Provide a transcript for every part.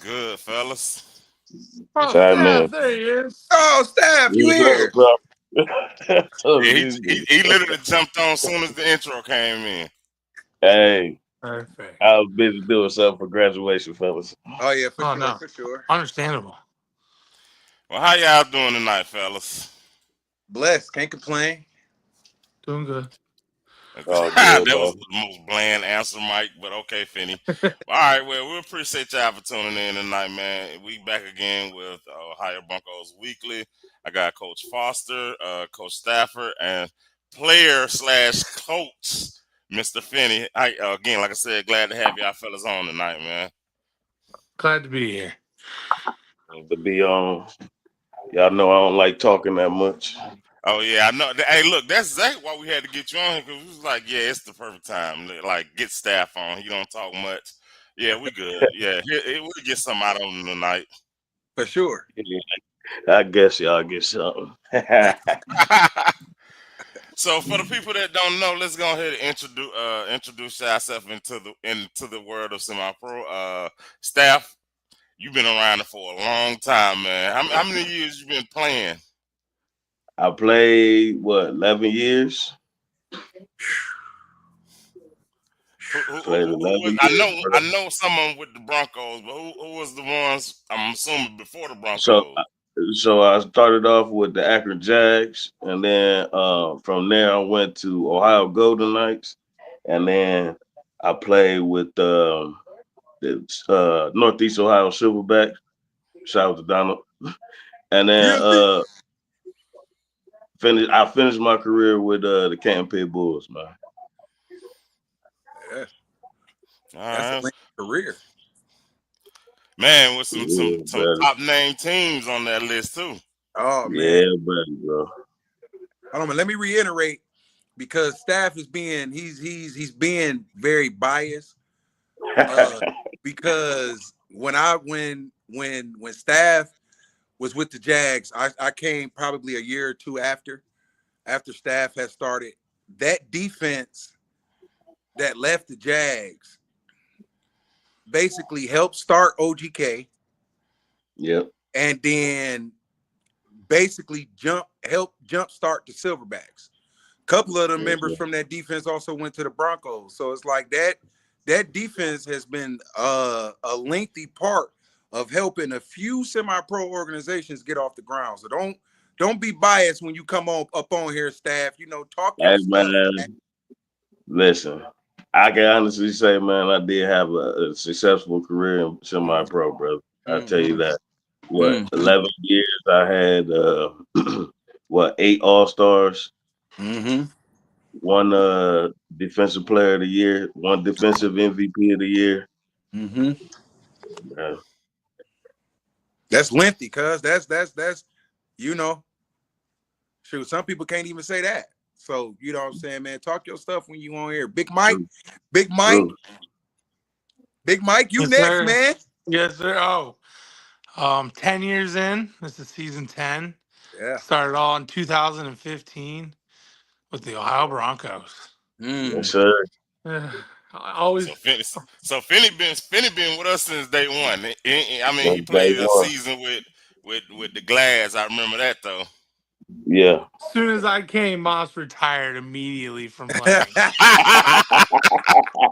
good, fellas? Oh, Chime Steph, in. there he is. Oh, Steph, you What's here? up, bro? Yeah, he literally jumped on as soon as the intro came in. Hey, Perfect. I was busy doing something for graduation, fellas. Oh yeah, for Oh, sure, no. for sure. Understandable. Well, how y'all doing tonight, fellas? Blessed, can't complain. Doing good. All good, That was man. the most bland answer, Mike, but okay, Finney. All right, well, we appreciate y'all for tuning in tonight, man. We back again with Ohio Broncos Weekly. I got Coach Foster, Coach Stafford, and player slash coach, Mr. Finney. Again, like I said, glad to have y'all fellas on tonight, man. Glad to be here. To be on, y'all know I don't like talking that much. Oh yeah, I know. Hey, look, that's exactly why we had to get you on here because we was like, yeah, it's the perfect time. Like, get staff on. You don't talk much. Yeah, we good. Yeah, we'll get something out of them tonight. For sure. I guess y'all get something. So, for the people that don't know, let's go ahead and introduce ourselves into the world of semi-pro. Staff, you've been around it for a long time, man. How many years you been playing? I played 11 years. Played 11 years, I bro. know someone with the Broncos, but who was the ones? I'm assuming before the So, Broncos. so I started off with the Akron Jags, and then from there I went to Ohio Golden Knights, and then I played with the Northeast Ohio Silverbacks. Shout out to Donald. And then Grizzly. I finished my career with the Canton Pit Bulls, man. Yeah, All that's a right. lengthy career. Man, with some Yeah, buddy. top name teams on that list too. Oh Yeah, man. buddy, bro. Hold on, man. Let me reiterate because staff is being he's being very biased. Because when staff was with the Jags, I came probably a year or two after staff had started. That defense that left the Jags basically helped start OGK Yep. and then basically help jumpstart the Silverbacks. A couple of the Yes, members sir. from that defense also went to the Broncos. So it's like that defense has been a lengthy part of helping a few semi-pro organizations get off the ground. So don't be biased when you come on up on here, staff. Talk your Hey, stuff. man, listen. I can honestly say, man, I did have a successful career in semi-pro, brother. I tell you Mm-hmm. that. Mm-hmm. 11 years I had, 8 All-Stars, Mm-hmm. one defensive player of the year, one defensive MVP of the year. Mm-hmm. Uh, That's lengthy, cuz that's you know, shoot, some people can't even say that. So, you know what I'm saying, man? Talk your stuff when you on here. Big Mike, true, Big Mike, true. Big Mike, you Yes, next, sir. man. Yes, sir. 10 years in. This is season 10. Yeah. Started all in 2015 with the Ohio Broncos. Yes, Mm. sir. I always, Finney been with us since day one. I mean, he Since day played a one. season with the Glads. I remember that though. Yeah. as soon as I came, Moss retired immediately from playing.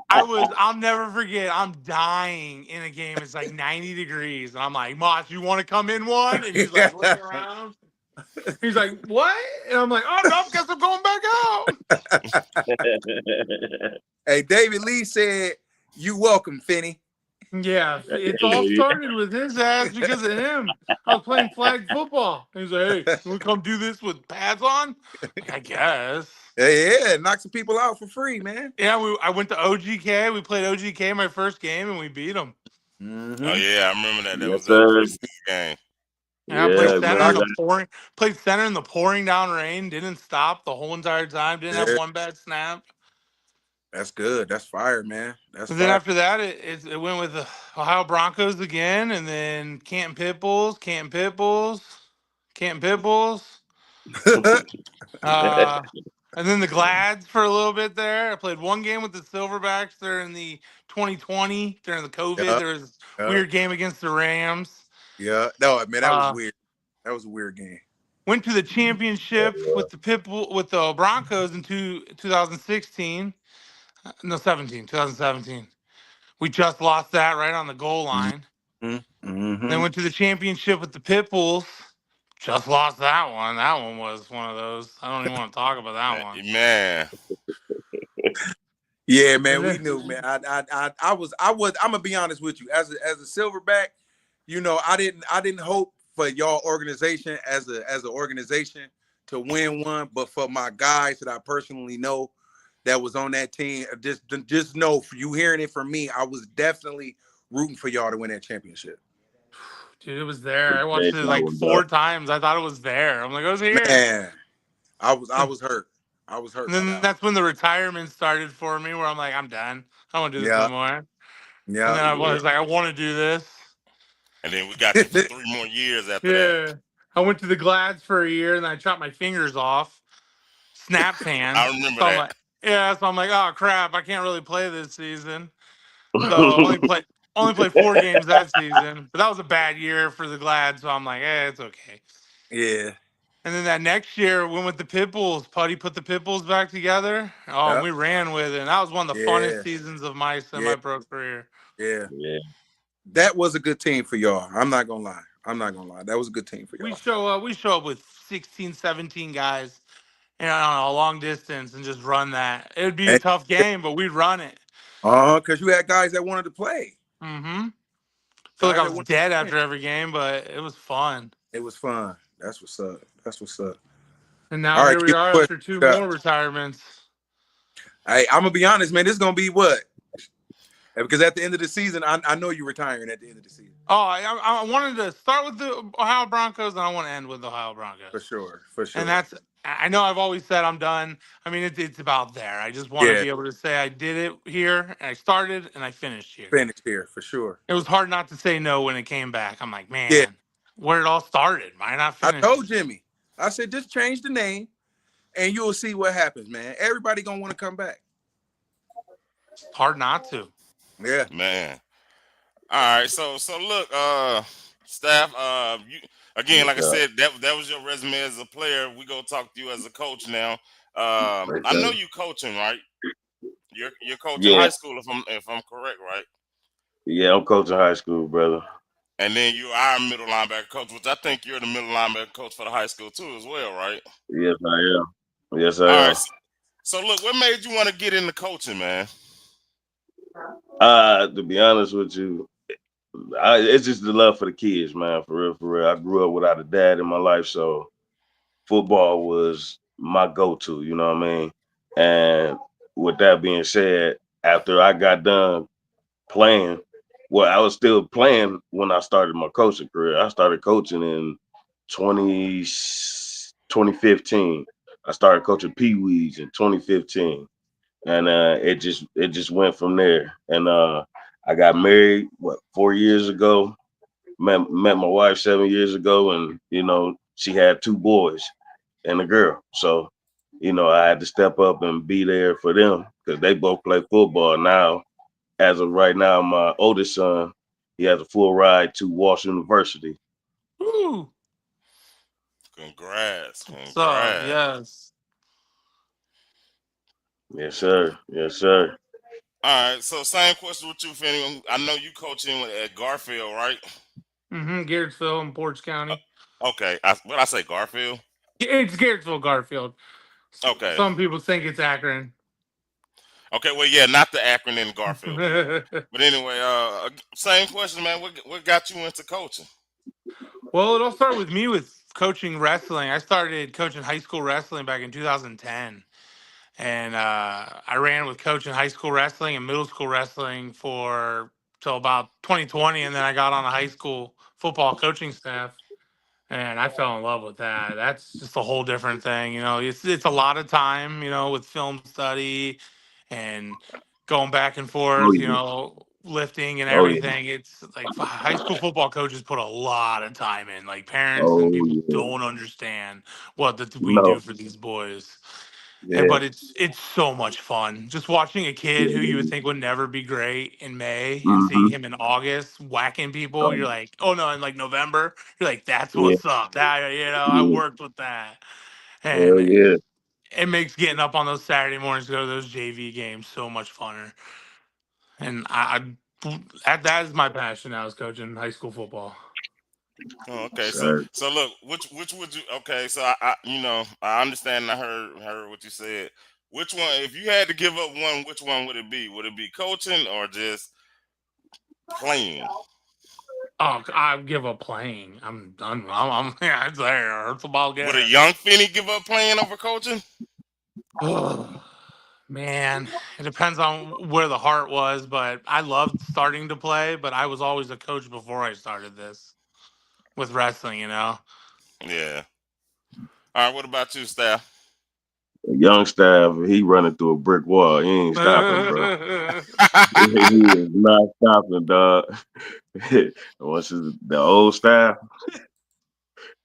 I'll never forget, I'm dying in a game. It's like 90 degrees. And I'm like, Moss, you want to come in one? And he's like looking around. He's like, what? And I'm like, oh, no, I guess I'm going back out. Hey, David Lee said, "You welcome, Finney." Yeah, it's all started with his ass because of him. I was playing flag football. He's like, hey, you want to come do this with pads on? Like, I guess. Yeah, knock some people out for free, man. Yeah, I went to OGK. We played OGK my first game, and we beat them. Oh Mm-hmm. yeah, I remember that. That Yes, was a sir. preseason game. And I played Yeah, center man. in the pouring. Played center in the pouring down rain. Didn't stop the whole entire time. Didn't have Yeah, one bad snap. that's good. That's fire, man. That's And then fire. after that, it went with the Ohio Broncos again, and then Canton Pit Bulls, Canton Pit Bulls, Canton Pit Bulls. Uh, And then the Glads for a little bit there. I played one game with the Silverbacks during the 2020 during the COVID. Yeah, There was a yeah, weird game against the Rams. yeah. No, man, that was Uh, weird. That was a weird game. went to the championship with the Broncos in 2016. No, 2017. We just lost that right on the goal line. Then Mm-hmm. went to the championship with the Pitbulls. Just lost that one. That one was one of those. I don't even want to talk about that one. Man, Yeah, man, And we then, knew, man. I'm gonna be honest with you. As a Silverback, I didn't hope for y'all organization as an organization to win one, but for my guys that I personally know that was on that team, just know, for you hearing it from me, I was definitely rooting for y'all to win that championship. dude, it was there. I watched They it thought like was 4 times. I thought it was there. I'm like, it was here. Man, I was hurt. I was hurt And by then that one. that's when the retirement started for me, where I'm like, I'm done. I don't want to do this no Yeah, more. And yeah. then I was like, I want to do this. and then we got you for 3 more years after that. Yeah. I went to the Glads for a year, and then I chopped my fingers off. Snap fan. I remember So I'm that. like, yeah. So I'm like, oh crap, I can't really play this season. So only played 4 games that season. But that was a bad year for the Glads. So I'm like, it's okay. Yeah, And then that next year, went with the Pitbulls. Putty put the Pitbulls back together. Oh, and yeah, we ran with it. And that was one of the funnest yeah, seasons of my yeah, semi-pro career. yeah. Yeah. That was a good team for y'all. I'm not gonna lie. I'm not gonna lie. That was a good team for We y'all. show up with 16, 17 guys, on a long distance and just run that. It would be a And tough game, but we'd run it. because you had guys that wanted to play, Mm-hmm. Feel like guys I that was wanted dead to win. after every game, but it was fun. It was fun. That's what's up. That's what's up. And now All right, here we keep are pushing. after 2 more retirements. Hey, I'm gonna be honest, man. This is gonna be what? Because at the end of the season, I know you're retiring at the end of the season. Oh, I wanted to start with the Ohio Broncos, and I want to end with the Ohio Broncos. For sure. For sure. And I know I've always said I'm done. I mean, it's about there. I just want to Yeah. be able to say I did it here, and I started, and I finished here. Finished here for sure. It was hard not to say no when it came back. I'm like, man, Yeah. where it all started. Why not I finish? told Jimmy. I said, just change the name, and you'll see what happens, man. Everybody gonna want to come back. Hard not to. Yeah. Man. All right, so look, staff, you again, like I said, that was your resume as a player. We gonna talk to you as a coach now. I know you coaching, right? You're coaching Yeah. high school if I'm correct, right? Yeah, I'm coaching high school, brother. And then you are a middle linebacker coach, which I think you're the middle linebacker coach for the high school too, as well, right? Yes, I am. Yes, I All am. right. So look, what made you want to get into coaching, man? To be honest with you, it's just the love for the kids, man. For real, for real. I grew up without a dad in my life, so football was my go-to. You know what I mean? And with that being said, after I got done playing, well, I was still playing when I started my coaching career. I started coaching in 2015. I started coaching Pee Wees in 2015. And it just went from there. And I got married 4 years ago. Met my wife 7 years ago, and she had 2 boys and a girl. So I had to step up and be there for them because they both play football now. As of right now, my oldest son, he has a full ride to Walsh University. Woo. Congrats. So, yes. Yes, sir. Yes, sir. All right, so same question with you, Finney. I know you coaching at Garfield, right? Mm-hmm. Garrettsville in Portage County. Okay, what I say, Garfield? It's Garrettsville, Garfield. Okay. Some people think it's Akron. Okay, well, yeah, not the acronym Garfield. But anyway, same question, man. What got you into coaching? Well, it all started with me with coaching wrestling. I started coaching high school wrestling back in 2010. And I ran with coaching high school wrestling and middle school wrestling till about 2020. And then I got on a high school football coaching staff. And I fell in love with that. That's just a whole different thing. It's a lot of time, with film study and going back and Oh forth, yeah. lifting and Oh yeah. everything. It's like high school football coaches put a lot of time in. Like parents and Oh people yeah. don't understand what we No. do for these boys. Yeah. But it's so much fun. Just watching a kid who you would think would never be great in May and seeing Mm-hmm. him in August whacking people, you're like, oh no, in like November, you're like, that's Yeah. what's up. That I Yeah. worked with that. Hell And yeah. it makes getting up on those Saturday mornings to go to those JV games so much funner. And that is my passion now is coaching high school football. Oh, okay. So Sir. so look, which would you? Okay, so I understand. And I heard what you said. Which one? If you had to give up one, which one would it be? Would it be coaching or just playing? Oh, I give up playing. I'm done. I'm yeah, it's there. It's a ball Would a game. young Finney give up playing over coaching? Oh, man, it depends on where the heart was, but I loved starting to play, but I was always a coach before I started this with wrestling, you know. Yeah. All right. What about you, Staff? Young staff, he running through a brick wall. He ain't stopping, bro. He is not stopping, dog. Once it's the old staff,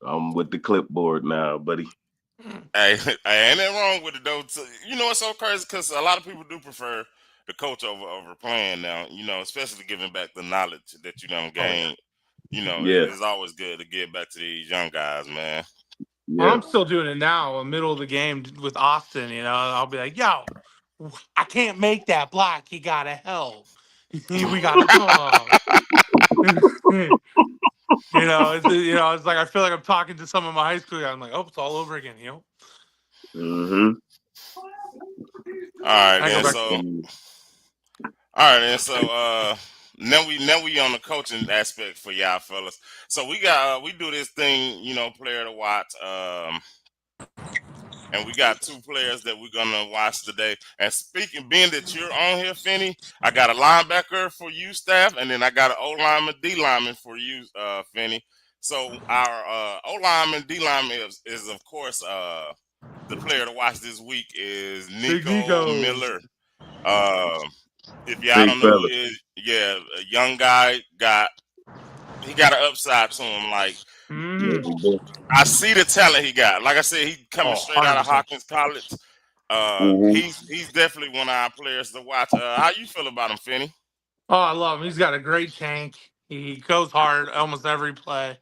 I'm with the clipboard now, buddy. Hey, ain't nothing wrong with it though. You know what's so crazy? Because a lot of people do prefer the coach over playing now. You know, especially giving back the knowledge that you done Oh yeah. gained. You know, Yeah, it's always good to give back to these young guys, man. Well, yeah. I'm still doing it now, in the middle of the game with Austin. You know, I'll be like, "Yo, I can't make that block. You gotta help. We gotta talk." It's like I feel like I'm talking to some of my high school guys. I'm like, "Oh, it's all over again." Mm-hmm. All right, I go then. back. So, all right, then. So, now we on the coaching aspect for y'all fellas. So we got we do this thing, player to watch. And we got two players that we're gonna watch today. And speaking, being that you're on here, Finney, I got a linebacker for you, Staff, and then I got an O lineman, D lineman for you, Finney. So our O lineman, D lineman is of course the player to watch this week is Big Nico Nico. Miller. Um, if y'all Big don't know who fella. he is, yeah, a young guy got an upside to him. Like Yeah, Mm-hmm. he do. I see the talent he got. Like I said, he coming Oh, straight out of 100%. Hawkins College. Mm-hmm. He's definitely one of our players to watch. How you feel about him, Finney? Oh, I love him. He's got a great tank. He goes hard almost every play.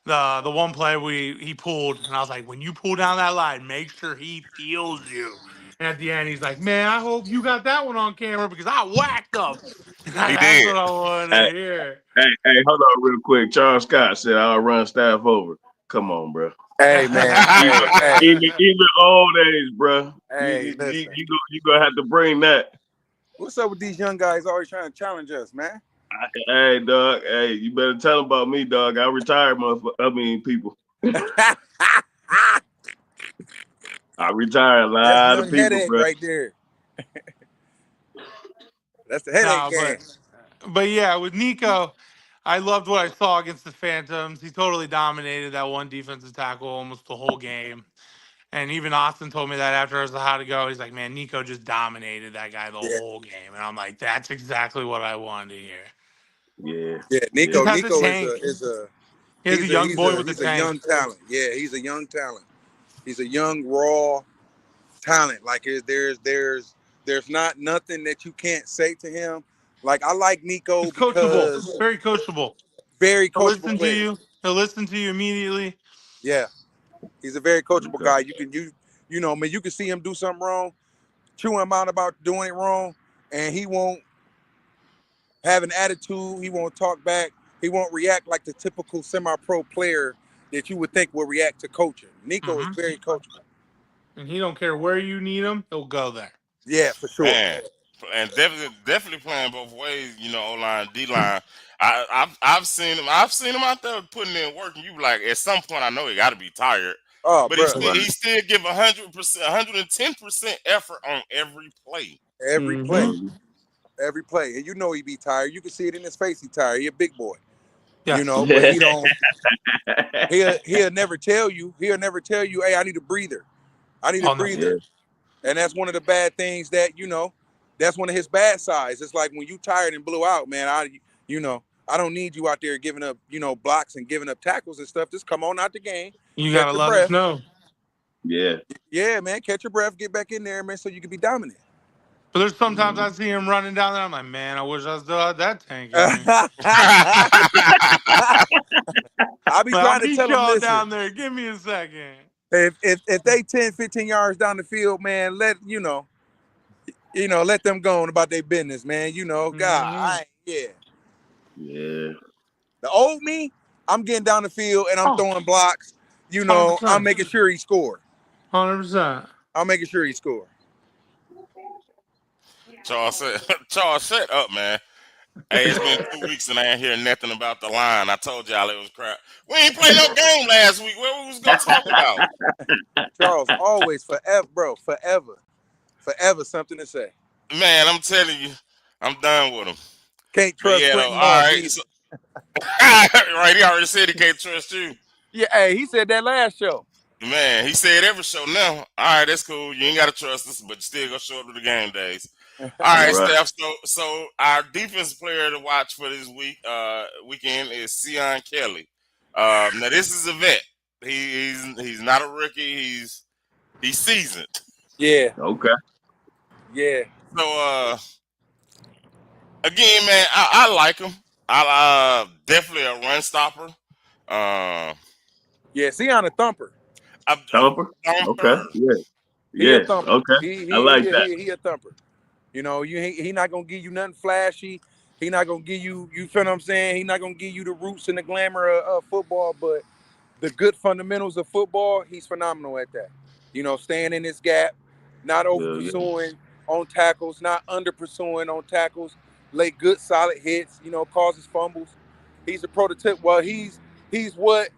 The one play he pulled, and I was like, when you pull down that line, make sure he feels you. And at the end, he's like, man, I hope you got that one on camera because I whacked him. He That's did. what I wanted Hey, to hear. hey, hold on real quick. Charles Scott said I'll run staff over. Come on, bro. Hey man, Even old age, bro. listen. You gonna have to bring that. What's up with these young guys always trying to challenge us, man? Hey, dog. Hey, you better tell them about me, dog. I retired, motherfucker. I mean, people. I retired a That's lot of young people, headache bro. right there. That's the headache No, game. but yeah, with Nico, I loved what I saw against the Phantoms. He totally dominated that one defensive tackle almost the whole game. And even Austin told me that after I was how to go. He's like, man, Nico just dominated that guy the Yeah, whole game. And I'm like, that's exactly what I wanted to hear. Yeah, yeah. yeah. Just Nico, has a Nico tank. He's a he's a young he's boy a with a he's a tank. young talent. Yeah, he's a young talent. He's a young raw talent. Like there's not nothing that you can't say to him. Like I like Nico He's coachable, because very coachable. very He'll coachable listen to player. you. He'll listen to you immediately. Yeah, he's a very coachable Okay. guy. You know, man, you can see him do something wrong, chew him out about doing it wrong, and he won't have an attitude. He won't talk back. He won't react like the typical semi-pro player that you would think will react to coaching. Nico is Hmm. very coachable. And he don't care where you need him. He'll go there. Yeah, for sure. Man, and definitely playing both ways. O line, D line. I've seen him. I've seen him out there putting in work, and you be like, at some point, I know he got to be tired, Oh, but he bro, still Right. he still give 100%, 110% effort on every play. every play, Hmm. Mhm. every play, and you know he be tired. You can see it in his face. He tired. He a big boy, Yes. but he don't. He'll never tell you. He'll never tell you, hey, I need a breather. I need a Oh no. Yeah, breather. And that's one of the bad things that that's one of his bad sides. It's like when you tired and blew out, man. I don't need you out there giving up blocks and giving up tackles and stuff. Just come on out the game, You catch gotta your let us breath. know. Yeah. Yeah, man. Catch your breath, get back in there, man, so you can be dominant. But there's sometimes I see him running down there. I'm like, man, I wish I still had that tank in me. I be But trying I'll to meet tell them, y'all listen, down there. Give me a second. if they 10, 15 yards down the field, man, let them go on about their business, man. God, Yeah. the old me, I'm getting down the field and I'm Oh, throwing blocks. 100%. I'm making sure he score. 100%. I'm making sure he score. Charles, shut up, man. Hey, it's been 2 weeks and I ain't hear nothing about the line. I told y'all it was crap. We ain't played no game last week. What we was gonna talk about? Charles, always, forever, bro, forever something to say. Man, I'm telling you, I'm done with him. Can't But trust yeah, though, Quentin all Moss right. either. So, right, he already said he can't trust you. Yeah, hey, he said that last show. Man, he said every show now. All right, that's cool. You ain't gotta trust us, but you still gonna show up to the game days. All right, Right. Steph. So our defense player to watch for this weekend is Sion Kelly. Now this is a vet. He's not a rookie. He's seasoned. Yeah, Okay. yeah, So again, man, I like him. I definitely a run stopper. Uh, yeah. Sion a thumper. a Thumper. Okay. thumper. Yeah. He a Yes. thumper. Okay. He I he like he that. he, he a thumper. He not gonna give you nothing flashy. He not gonna give you. You feel what I'm saying? He not gonna give you the roots and the glamour of football, but the good fundamentals of football, he's phenomenal at that. Staying in his gap, not over Yeah. pursuing on tackles, not under pursuing on tackles, lay good solid hits, causes fumbles. He's a prototype. Well, he's what,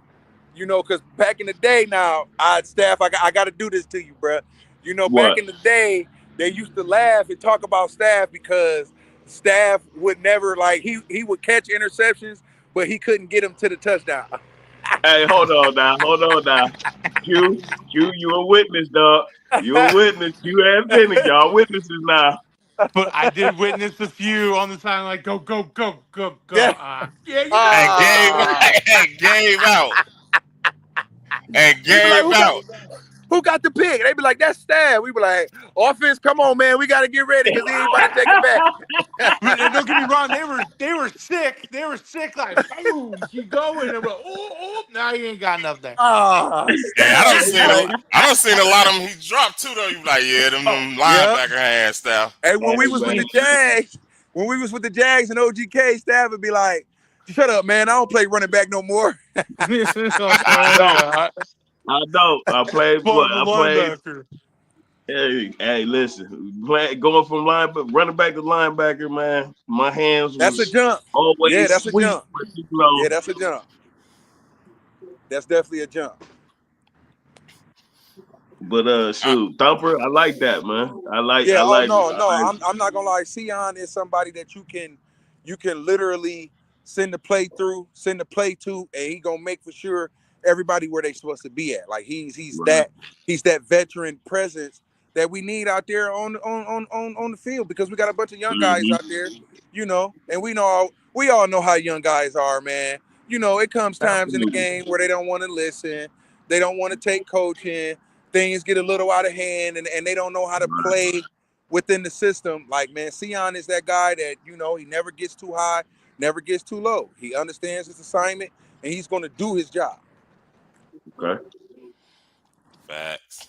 because back in the day now, Staff, I got to do this to you, bro. Back What? in the day, they used to laugh and talk about Staff because Staff would never, like, he would catch interceptions, but he couldn't get them to the touchdown. Hey, hold on now. Q, you a witness, dog. You a witness. You and Finney, y'all witnesses now. But I did witness a few on the side, like, go, go, go, go, go. Yeah. Yeah, you And know. Ah. gave out. And We be like, gave out. who got the pick? They be like, that's Staff. We be like, offense, come on, man. We got to get ready because he ain't about to take it back. And don't get me wrong, they were sick. They were sick, like, boom, keep going. And we're like, oh, now you ain't got enough there. Hey, I don't Staff. seen a lot of them. He dropped too though. You be like, yeah, them linebacker hands style. Hey, when we was man. with the Jags and OGK, Staff would be like, shut up, man. I don't play running back no more. I don't. I played what? I played. Linebacker. Hey, listen. Going from running back to linebacker, man. My hands That's a was jump. Yeah, always that's a sweet. jump. But, Yeah, that's a jump. That's definitely a jump. shoot, Thumper, I like that, man. I like. Yeah. I Oh like. no. I'm not gonna lie. Sion is somebody that you can literally send the play to, and he gonna make for sure everybody where they supposed to be at. Like he's Right. that veteran presence that we need out there on the field because we got a bunch of young guys out there, and we all know how young guys are, man. It comes times in the Absolutely. game where they don't want to listen, they don't want to take coaching, things get a little out of hand, and they don't know how to play within the system. Like, man, Sion is that guy that, he never gets too high, never gets too low. He understands his assignment, and he's going to do his job. Okay. Facts.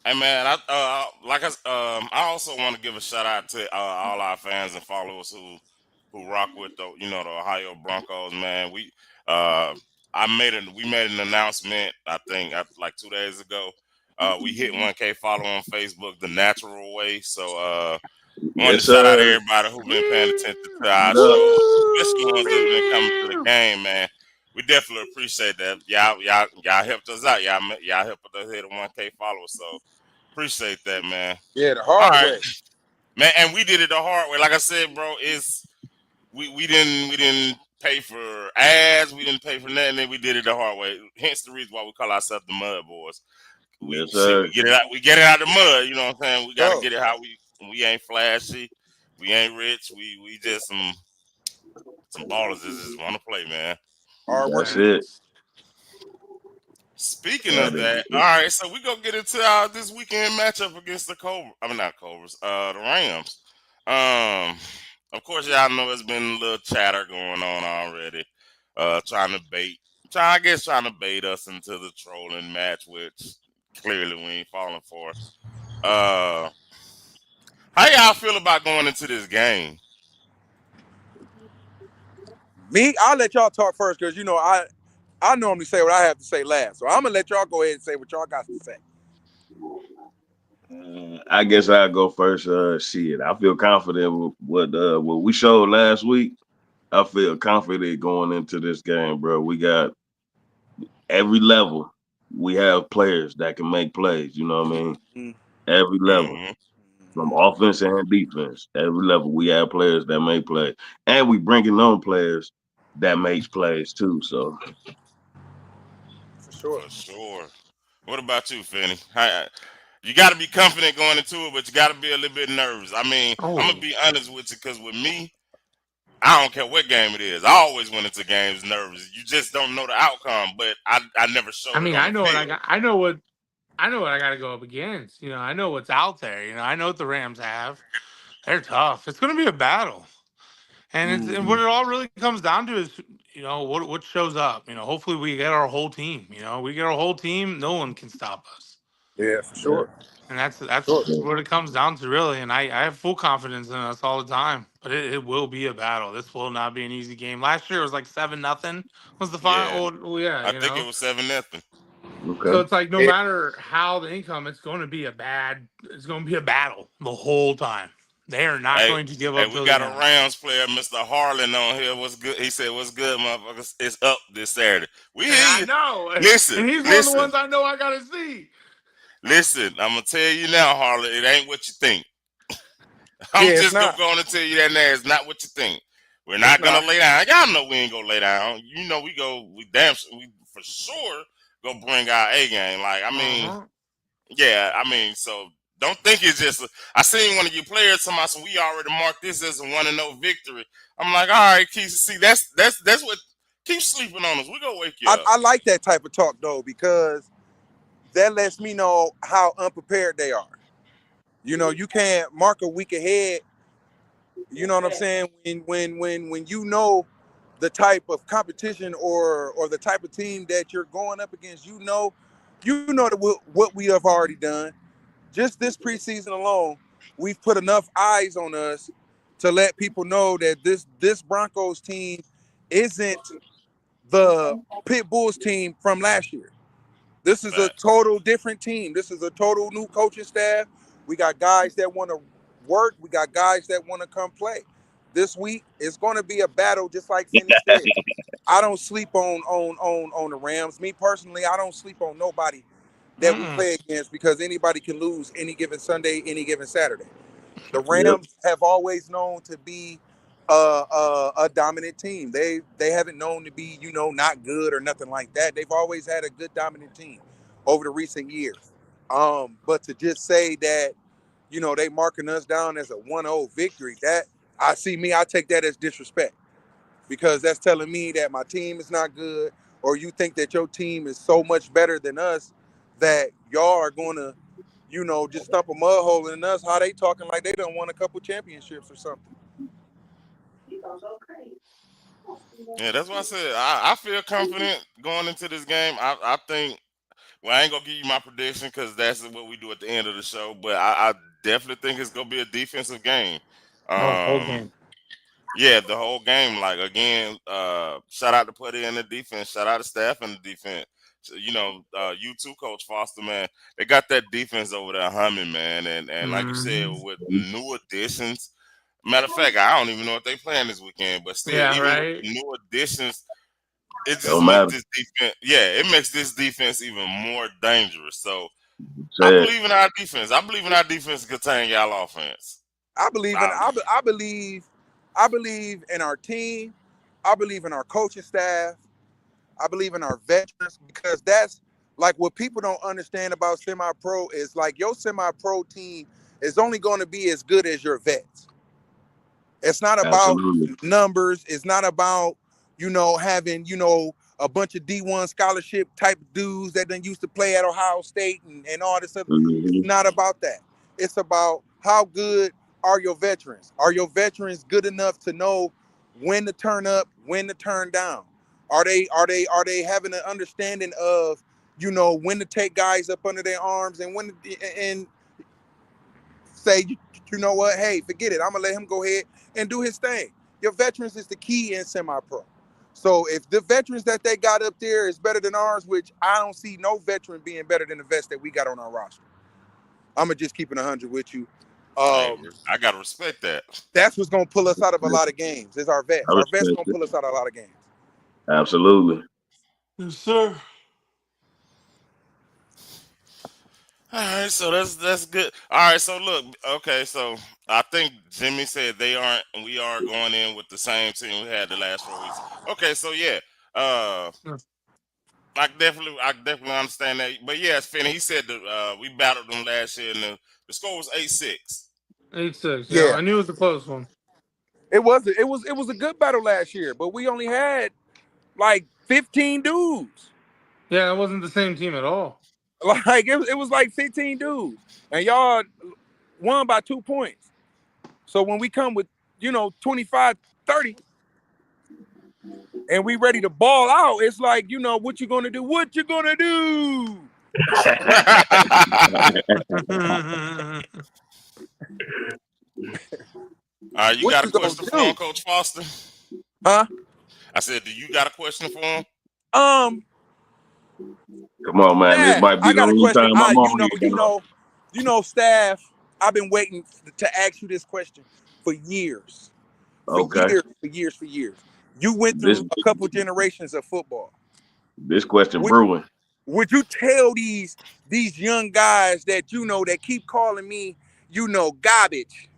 Hey man, I also want to give a shout out to all our fans and followers who rock with the Ohio Broncos. Man, we made an announcement. I think like 2 days ago. We hit 1K follow on Facebook the natural way. So wanted to Yes, shout out sir. everybody who been paying attention to our What up? shows, especially the ones that have been coming to the game. Man, we definitely appreciate that. Y'all helped us out. Y'all helped us hit a 1K follower. So. Appreciate that, man. Yeah, the All hard right, way. man, and we did it the hard way. Like I said, bro, we didn't pay for ads, we didn't pay for nothing, and we did it the hard way. Hence the reason why we call ourselves the Mud Boys. Yes, sir. We get it out the mud. You know what I'm saying? We got to Bro. get it how we ain't flashy, we ain't rich, we just some ballers that just want to play, man. Hard work. That's it. Speaking of that, all right, so we gonna get into this weekend matchup against the Cobras. I mean, not Cobras, the Rams. Um, of course, y'all know there's been a little chatter going on already, trying to trying to bait us into the trolling match, which clearly we ain't falling for. Uh, how y'all feel about going into this game? Me, I'll let y'all talk first because I normally say what I have to say last. So I'm gonna let y'all go ahead and say what y'all got to say. I guess I'll go first. Shit, I feel confident with what we showed last week. I feel confident going into this game, bro. We got every level. We have players that can make plays. You know what I mean? Mm-hmm. Every level, Mm-hmm. from offense and defense. Every level, we have players that make plays, and we bringing on players that makes plays too. So For sure. For sure. What about you, Finney? You got to be confident going into it, but you got to be a little bit nervous. I mean, I'm Oh, gonna be honest with you, because with me, I don't care what game it is. I always went into games nervous. You just don't know the outcome, but I never I showed it mean, on I the know what I field. got. I know what I got to go up against. I know what's out there. I know what the Rams have. They're tough. It's going to be a battle, and Mm-hmm. what it all really comes down to is what shows up. Hopefully we get our whole team. We get our whole team. No one can stop us. Yeah, for yeah, sure. And that's Sure. what it comes down to, really. And I have full confidence in us all the time. But it will be a battle. This will not be an easy game. Last year it was like 7-0 was the Yeah, final. Oh, yeah, I think it was 7-0. So okay. it's like no Yeah. matter how the income, it's going to be a battle the whole time. They are not Hey, going to give hey, up we till the got a end. Rams player, Mr. Harlan, on here. What's good? He said, "What's good, motherfuckers? It's up this Saturday." We And hear I you. know. Listen, And he's one of the listen, ones I know I got to see. listen. I'm gonna tell you now, Harlan. It ain't what you think. I'm Yeah, it's just gonna not. go on and tell you that now. It's not what you think. We're It's not gonna not. lay down. Y'all know we ain't gonna lay down. We for sure go bring our A game. Like, I mean, Uh-huh. yeah, I mean, so don't think it's just. I seen one of you players tell me, so we already marked this as a 1-0 victory. I'm like, all right, Keith. See, that's what keep sleeping on us. We gonna wake you up. I like that type of talk though because that lets me know how unprepared they are. You can't mark a week ahead. You know what I'm saying? When you know the type of competition or the type of team that you're going up against, you know what we have already done. Just this preseason alone, we've put enough eyes on us to let people know that this Broncos team isn't the Pit Bulls team from last year. This is a Facts. total different team. This is a total new coaching staff. We got guys that want to work. We got guys that want to come play. This week it's going to be a battle, just like Finney said. I don't sleep on the Rams. Me personally, I don't sleep on nobody that we Mm-mm. play against because anybody can lose any given Sunday, any given Saturday. The Yep. Rams have always known to be a dominant team. They haven't known to be not good or nothing like that. They've always had a good dominant team over the recent years. But to just say that they marking us down as a 1-0 victory, that I take that as disrespect because that's telling me that my team is not good or you think that your team is so much better than us that y'all are going to just stump a mud hole in us. How they talking like they done won a couple championships or something? Yeah, that's why I said I feel confident going into this game. I think. Well, I ain't gonna give you my prediction because that's what we do at the end of the show. But I definitely think it's gonna be a defensive game. Oh, whole Um, game. yeah, the whole game. Like, again, shout out to Putty in the defense. Shout out to staff in the defense. So, you too, Coach Foster, man. They got that defense over there humming, man. And like you said, Mhm. with new additions. Matter of fact, I don't even know if they playing this weekend, but still, Yeah, even with right. new additions, it just Don't makes matter. this defense. Yeah, it makes this defense even more dangerous. So I Said believe in our defense. I believe in our defense to contain y'all offense. I believe in I, I believe in our team. I believe in our coaching staff. I believe in our veterans because that's like what people don't understand about semi-pro is like your semi-pro team is only going to be as good as your vets. It's not about absolutely. numbers. It's not about having a bunch of D1 scholarship type dudes that done used to play at Ohio State and all this other. It's not about that. It's about how good are your veterans? Are your veterans good enough to know when to turn up, when to turn down? Are they having an understanding of, when to take guys up under their arms and when to, and say, you know what, hey, forget it. I'm gonna let him go ahead and do his thing. Your veterans is the key in semi-pro. So if the veterans that they got up there is better than ours, which I don't see no veteran being better than the vets that we got on our roster. I'm gonna just keep it 100 with you. Hey, I gotta respect that. That's what's gonna pull us out of a lot of games. Is our vets. Our vets gonna pull us out of a lot of games. Absolutely. Yes, sir. All right, so that's good. All right, so look, okay, so I think Jimmy said we are going in with the same team we had the last 4 weeks. Okay, so yeah, I definitely understand that. But yes, Finney, he said that we battled them last year, and the score was 8-6. 8-6. Yeah, Yeah. I knew it was a close one. It was a good battle last year, but we only had like 15 dudes. Yeah, it wasn't the same team at all. Like it was like 15 dudes, and y'all won by 2 points. So when we come with 25, 30, and we ready to ball out, it's like, what you gonna do? What you gonna do? You What got a you gonna question for do? him, Coach Foster? Huh? I said, do you got a question for him? Come on, man. This might be I the got a only question. time I'm on here. Staff, I've been waiting to ask you this question for years. For years. You went through a couple generations of football. This question brewing. Would you tell these young guys that that keep calling me, garbage?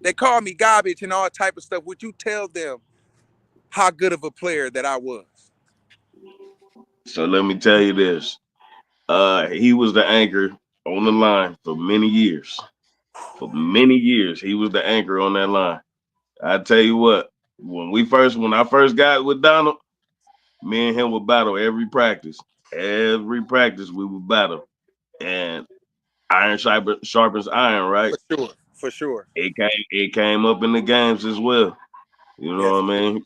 They call me garbage and all type of stuff. Would you tell them how good of a player that I was? So let me tell you this. He was the anchor on the line for many years. For many years, he was the anchor on that line. I tell you what, when I first got with Donald, me and him would battle every practice. Every practice we would battle. And iron sharpens iron, right? For sure. It came up in the games as well. You know what I mean?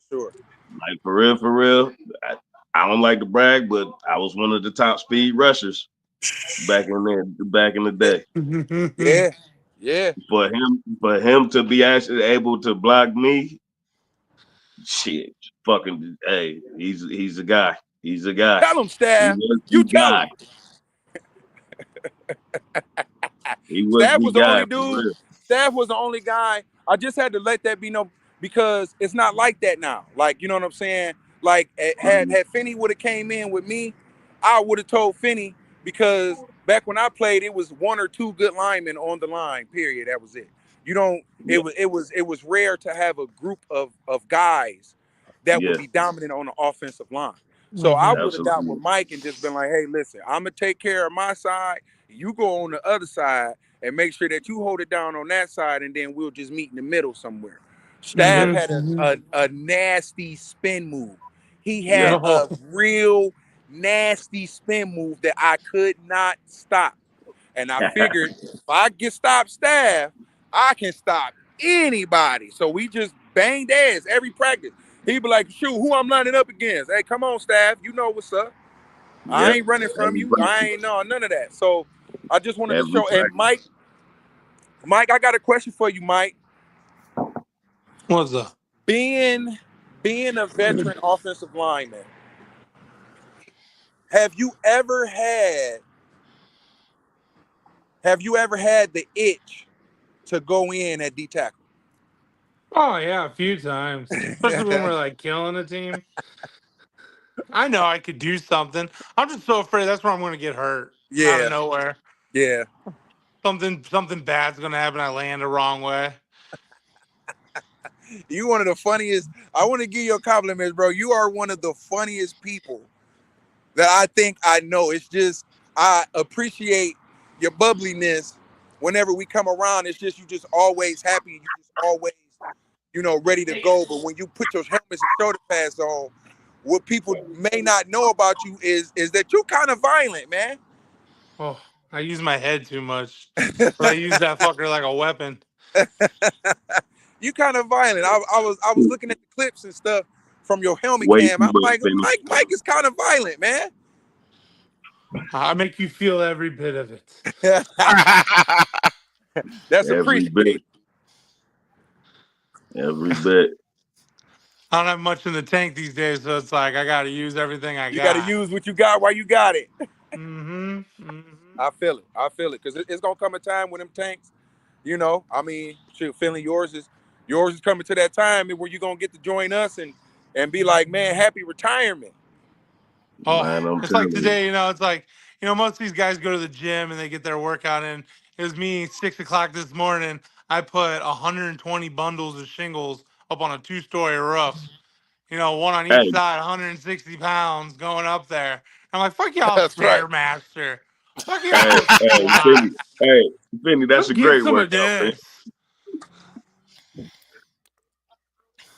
For sure. Like for real. I don't like to brag, but I was one of the top speed rushers back in the day. Yeah. For him to be actually able to block me, shit, fucking, hey, he's a guy. He's a guy. Tell him, Staff. You tell him. He was Staff was the guy, only dude. Staff was the only guy. I just had to let that be known because it's not like that now. Like, you know what I'm saying? Like, had Finney would have came in with me, I would have told Finney, because back when I played, it was 1 or 2 good linemen on the line. Period. That was it. You don't. It was rare to have a group of guys that would be dominant on the offensive line. So I would have got with Mike and just been like, hey, listen, I'm gonna take care of my side. You go on the other side and make sure that you hold it down on that side, and then we'll just meet in the middle somewhere. Staff had a nasty spin move. He had a real nasty spin move that I could not stop. And I figured if I can stop Staff, I can stop anybody. So we just banged ass every practice. He'd be like, shoot, who I'm lining up against? Hey, come on, Staff. You know what's up. I ain't running from you. I ain't none of that. So I just wanted to show. And Mike, I got a question for you, Mike. What's up? Being a veteran offensive lineman, have you ever had the itch to go in at D tackle? Oh yeah, a few times, especially when we're like killing a team. I know I could do something. I'm just so afraid that's where I'm going to get hurt out of nowhere. Yeah. Something bad's going to happen. I land the wrong way. You one of the funniest. I want to give you a compliment, bro. You are one of the funniest people that I think I know. It's just I appreciate your bubbliness whenever we come around. It's just you just always happy. You just always, ready to go. But when you put your helmets and shoulder pads on, what people may not know about you is that you kind of violent, man. Oh, I use my head too much, but I use that fucker like a weapon. You kind of violent. I was looking at the clips and stuff from your helmet Way cam. too I'm much, like, Finney. Mike is kind of violent, man. I make you feel every bit of it. That's Every appreciated. bit. Every bit. I don't have much in the tank these days, so it's like I got to use everything I You got to got. use what you got while you got it. Mm-hmm. Mm-hmm. I feel it. I feel it, because it's gonna come a time when them tanks, I mean, shoot, feeling yours is coming to that time where you're gonna get to join us and be like, man, happy retirement. Oh, Man, I'm it's like telling you. today, it's like, most of these guys go to the gym and they get their workout in. It was me, 6 o'clock this morning. I put 120 bundles of shingles up on a 2-story roof, one on each Hey, side, 160 pounds going up there. I'm like, fuck y'all, That's right. Stairmaster. Fuck hey, y'all, hey, Finney. squats. Hey, Finney, that's Come a get great some of workout, Finney. this.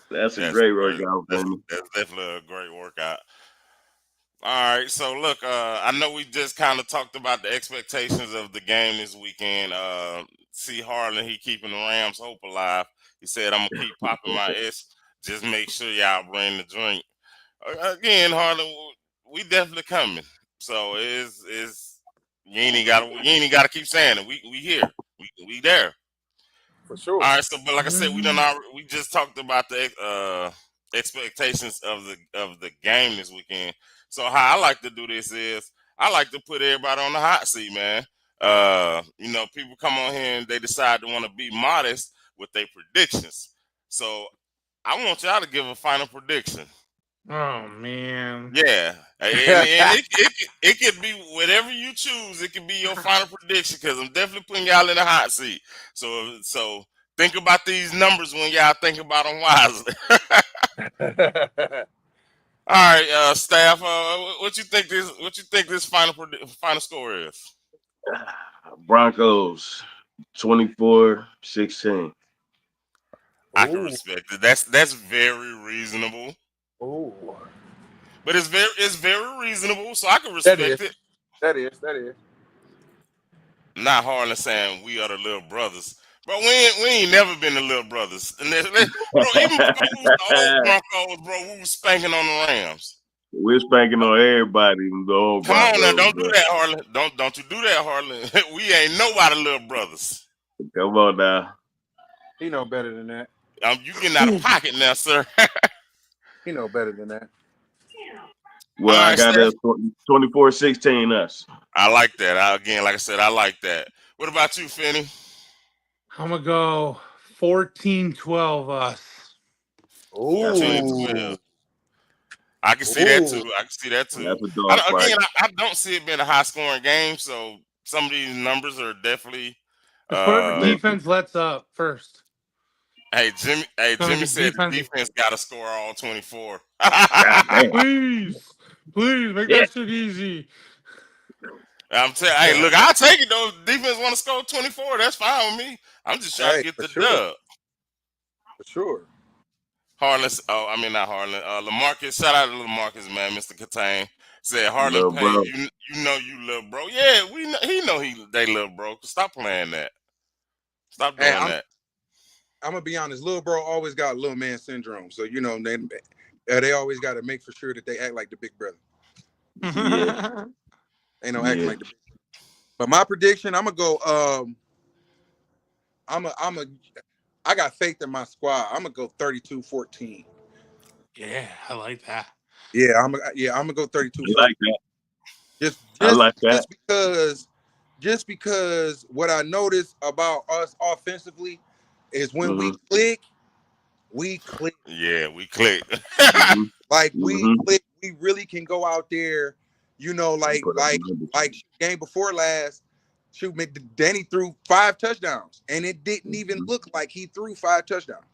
That's a That's great workout, that's Finney. that's definitely a great workout. All right, so look, I know we just kind of talked about the expectations of the game this weekend. See Harlan, he keeping the Rams hope alive. He said, "I'm gonna keep popping my S. Just make sure y'all bring the drink." Again, Harlan, we definitely coming. So is you ain't got to keep saying it. We here. We there. For sure. All right, so but like I said, Mhm. we just talked about the expectations of the game this weekend. So how I like to do this is I like to put everybody on the hot seat, man. People come on here and they decide to want to be modest with their predictions. So I want y'all to give a final prediction. Oh, man. Yeah, and it could be whatever you choose. It could be your final prediction because I'm definitely putting y'all in the hot seat. So think about these numbers when y'all think about them wisely. All right, staff. What you think this final score is? Broncos 24-16. I can Ooh. respect it. That's very reasonable, Ooh. but it's very reasonable, so I can That respect is. it. That is. Not hardly saying we are the little brothers. Bro, we ain't never been the little brothers. Bro, even before we was the old Broncos, bro, we was spanking on the Rams. We're spanking on everybody in the old Come on now, Broncos, don't do bro. that, Harlan. Don't you do that, Harlan. We ain't nobody little brothers. Come on now. He know better than that. You getting out of pocket now, sir. He know better than that. Well, All I right, got Steph. a 24-16 us. I like that. Again, like I said, I like that. What about you, Finney? I'm going to go 14-12 us. 14 and 12. Ooh. I can see that Ooh. too. I can see that too. That's a dog fight. I don't see it being a high scoring game, so some of these numbers are definitely It's whatever uh Listen, defense lets up first. It's going to Jimmy be said the defensive. defense gotta score all 24. God damn. Please. Please make Yeah. that shit easy. I'm telling hey, look, I'll take it though. If the defense want to score 24, that's fine with me. I'm just trying to Hey, get for the sure. dub. For sure. Harlan, I mean not Harlan. Lamarcus, shout out to Lamarcus, man. Mr. Catane said Harlan Little Page. bro. You know you little bro. Yeah, they little bro. Stop playing that. Stop Hey, doing I'm that. I'm gonna be honest. Little bro always got little man syndrome, so they always got to make for sure that they act like the big brother. Yeah. Ain't no acting Yeah. like the big. But my prediction, I'm gonna go. I got faith in my squad. I'm gonna go 32-14. Yeah, I like that. I'm gonna go I 32-14. like that. Just I just like that. just because what I noticed about us offensively is when Mm-hmm. we click. Yeah, we clicked. Mm-hmm. Like we Mm-hmm. click, we really can go out there, And like put up numbers. game before last. Shoot, Danny threw 5 touchdowns, and it didn't even Mm-hmm. look like he threw 5 touchdowns.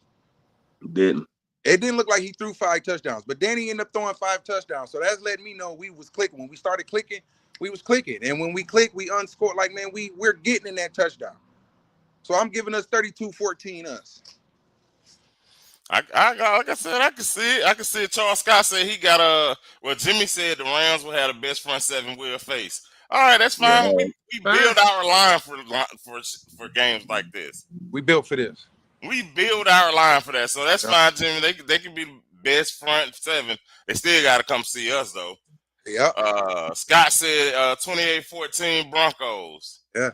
Didn't. It didn't look like he threw 5 touchdowns, but Danny ended up throwing 5 touchdowns. So that's letting me know we was clicking. When we started clicking, we was clicking, and when we click, we unscored. Like man, we're getting in that touchdown. So I'm giving us 32-14 us. Like I said, I can see it. I can see it. Charles Scott said he got well, Jimmy said the Rams will have the best front seven we'll face. All right, that's Yeah, fine. We build our line for games like this. We built for this. We build our line for that, so that's Yep. fine, Jimmy. They can be the best front seven. They still got to come see us though. Yep. Scott said 28-14 Broncos. Yeah.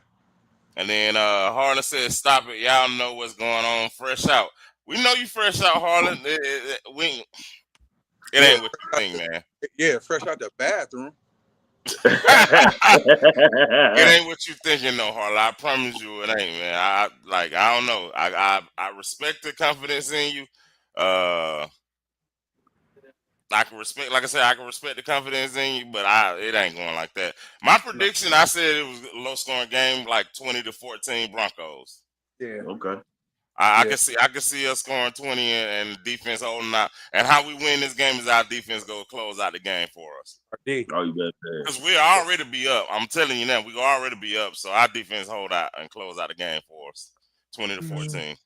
And then Harlan said, "Stop it, y'all know what's going on. Fresh out. We know you fresh out, Harlan. It ain't what you think, man. Yeah, fresh out the bathroom. It ain't what you thinking, no, Harlan. I promise you, it ain't, man. I don't know. I respect the confidence in you. I can respect, like I said, I can respect the confidence in you, but it ain't going like that. My prediction, I said it was a low scoring game, like 20-14 Broncos. Yeah. Okay. I can see us scoring 20 and defense holding out. And how we win this game is our defense go close out the game for us. Oh, you better say. Because we'll already be up. I'm telling you now, we already be up. So our defense hold out and close out the game for us. 20-14.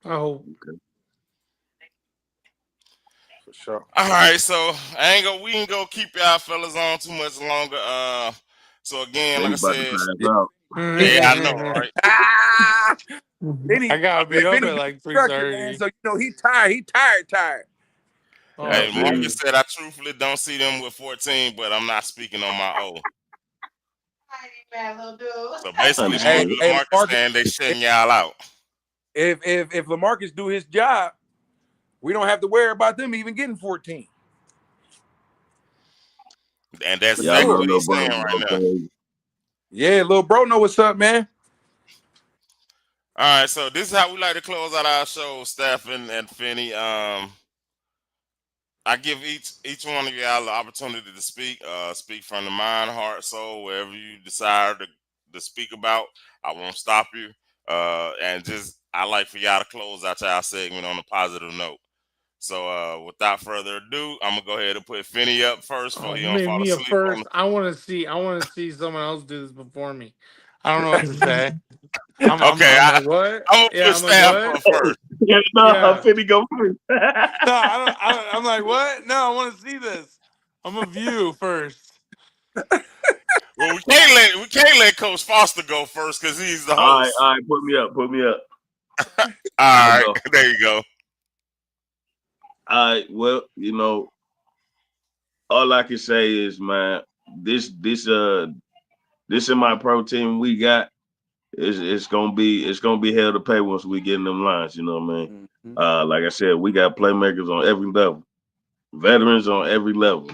Oh, Okay. For sure. All right, so we ain't gonna keep y'all fellas on too much longer. So again, like I About to said, pass out. yeah, I know, right? I gotta be up Vinny at like constructed, man, 3:30. so he tired. He tired. Oh, Hey, Yeah, Marcus said I truthfully don't see them with 14, but I'm not speaking on my own. So basically, Hey, Marcus saying they shutting y'all out. If LaMarcus do his job, we don't have to worry about them even getting 14. And that's y'all exactly know what no he's saying bro. right now. Okay. Yeah, little bro know what's up, man. All right, so this is how we like to close out our show, Stafford and Finney. I give each one of y'all the opportunity to speak. Speak from the mind, heart, soul, wherever you desire to speak about. I won't stop you. And just I like for y'all to close out y'all segment on a positive note. So without further ado, I'm gonna go ahead and put Finney up first before he you don't made fall me a asleep on first. I want to see someone else do this before me. I don't know what to say. I'm Okay, like, what? I'm gonna Yeah, put I'm like, Staff what? up first. Yeah, Yeah. I'm finna go first. No, I'm like, what? No, I want to see this. I'm a view first. Well, we can't let Coach Foster go first because he's the All host. right, put me up. All I'll right, go. there you go. All right, well, all I can say is, man, this semi-pro team we got it's gonna be hell to pay once we get in them lines. You know what I mean? Mm-hmm. Like I said, we got playmakers on every level, veterans on every level.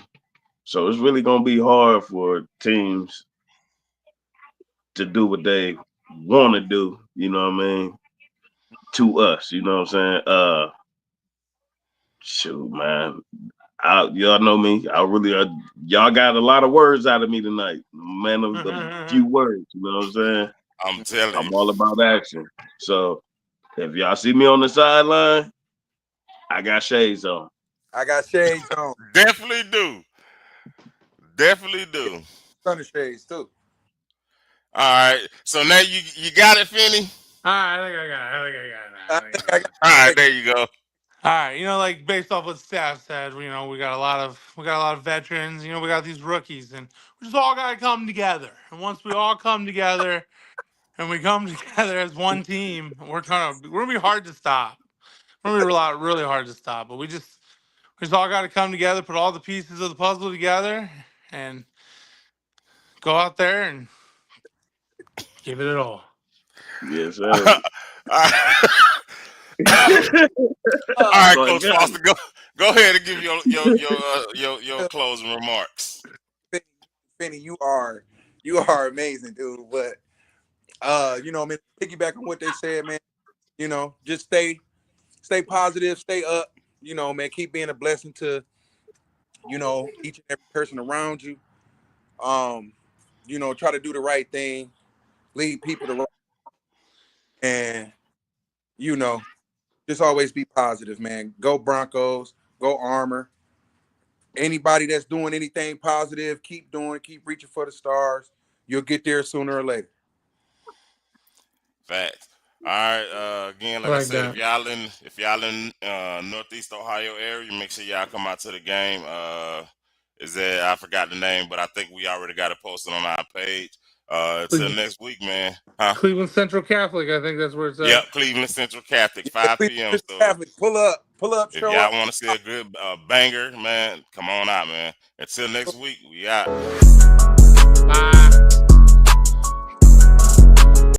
So it's really gonna be hard for teams to do what they want to do. You know what I mean? To us, you know what I'm saying? Shoot, man. Y'all know me. Y'all got a lot of words out of me tonight. Man of a few words, you know what I'm saying? I'm telling I'm you. all about action. So if y'all see me on the sideline, I got shades on. I got shades on. Definitely do. Definitely do. Thunder shades too. All right. So now you got it, Finney? All right, I think I got it. I got All right, there you go. All right, like based off what Staff said, we got a lot of veterans. We got these rookies, and we just all got to come together. And once we all come together, and we come together as one team, we're gonna be hard to stop. We're gonna be really hard to stop. But we just all got to come together, put all the pieces of the puzzle together, and go out there and give it all. Yes, sir. All right, So I Coach got Foster, go ahead and give your closing remarks. Finney, you are amazing, dude. But man, piggyback on what they said, man. Just stay positive, stay up. Man, keep being a blessing to each and every person around you. Try to do the right thing, lead people to right, and just always be positive, man. Go Broncos, go Armor. Anybody that's doing anything positive, keep doing, keep reaching for the stars. You'll get there sooner or later. Facts. All right. Again, like I Like said, that. if y'all in Northeast Ohio area, make sure y'all come out to the game. Is there? I forgot the name, but I think we already got it posted on our page. Until next week, man. Huh? Cleveland Central Catholic, I think that's where it's at. Yep, Cleveland Central Catholic, 5 p.m. So Catholic, pull up, if show y'all up. want to see a good banger, man, come on out, man. Until next week, we out. Bye.